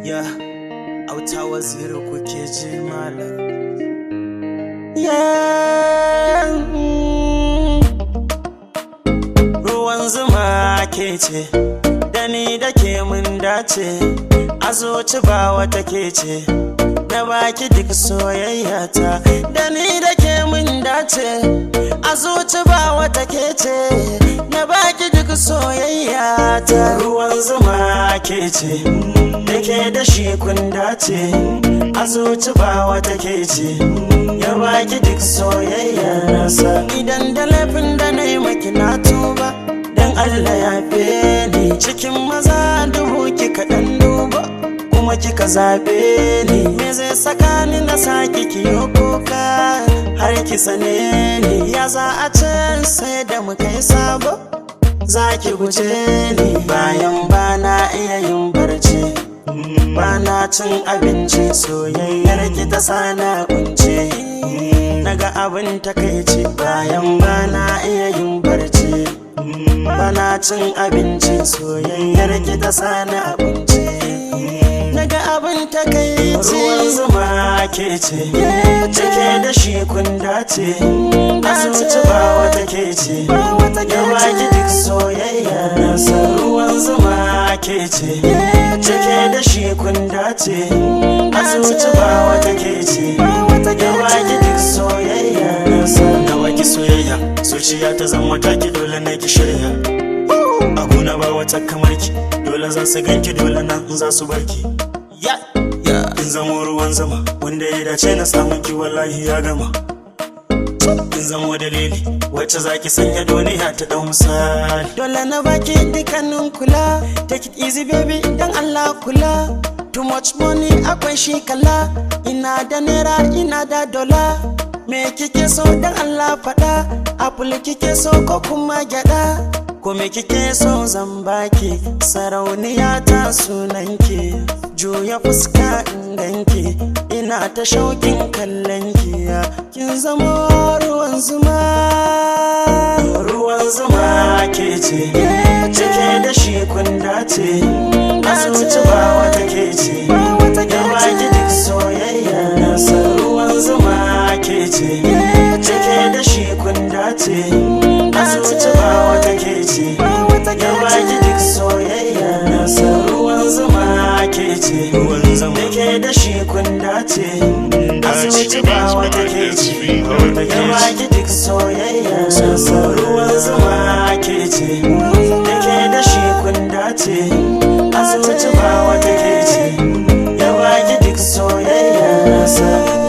Ya auta waziri kuke ji malam. Ruwan zuma ke ce, da ni da ke mun dace, a zuci ba wata ke ce, da baki duk soyayya ta. Da ni da ke mun dace, a zuci ba wata ke ce, da baki duk soyayya ta. Ruwan zuma ke ce, da ke da shi kun dace, a zuci ba wata ke ce, ya baki duk soyayya nasa. Idan da laifin da na yi maki na tuba, dan Allah ya fe ni. Cikin maza dubu kika dan duba, kuma kika zabe ni. Me zai saka ni na saki kiyo kuka har ki sane ni? Ya za a ce sai da mu kai sabo, za ki guje ni. Bayan bana iya yin barci, bana cin abinci, soyayyar ki ta sana kunce. Naga abin takeici, bayan bana iya yin barci, bana cin abinci, soyayyar ki ta sana kunce. Naga abin takeici. Ruwan zuma ke ce, take da shi kun dace, a zuci ba wata ke ce, ya baki duk soyayya nasa. Ruwan zuma ke ce, take da shi kun dace, a zuci ba wata ke ce, ya baki duk soyayya nasa. Na baki soyayya, zuciya ta zama taki, dole na ki shirya. A gona ba wata kamar ki, dole za su ganki, dole na za su barki. In zamo ruwan zama, wanda ya dace na samun ki wallahi ya gama. In zamo dalili, wacce zaki sanya duniya ta dau misali. Dole na baki dukkanin kula, take it easy baby, dan Allah kula. Too much money akwai shi kala, ina da naira ina da dola. Me kike so dan Allah fada, apple kike so ko kuma gyada? Ko me kike so zan baki, sarauniya ta sunanki. Juya fuska in ganki, ina ta shaukin kallonki. Kin zama ruwan zuma. Ruwan zuma ke ce, cike da shi kun dace, a zuci ba wata ke ce, ya baki duk soyayya nasa. Ruwan zuma ke ce, cike da shi kun dace, a zuci ba wata ke ce, ya baki duk soyayya nasa. Ruwan zuma ke ce, take da shi kun dace, a zuci ba wata ke ce, ya baki duk soyayya nasa. Ruwan zuma ke ce, take da shi kun dace, a zuci ba wata ke ce, ya baki duk soyayya nasa.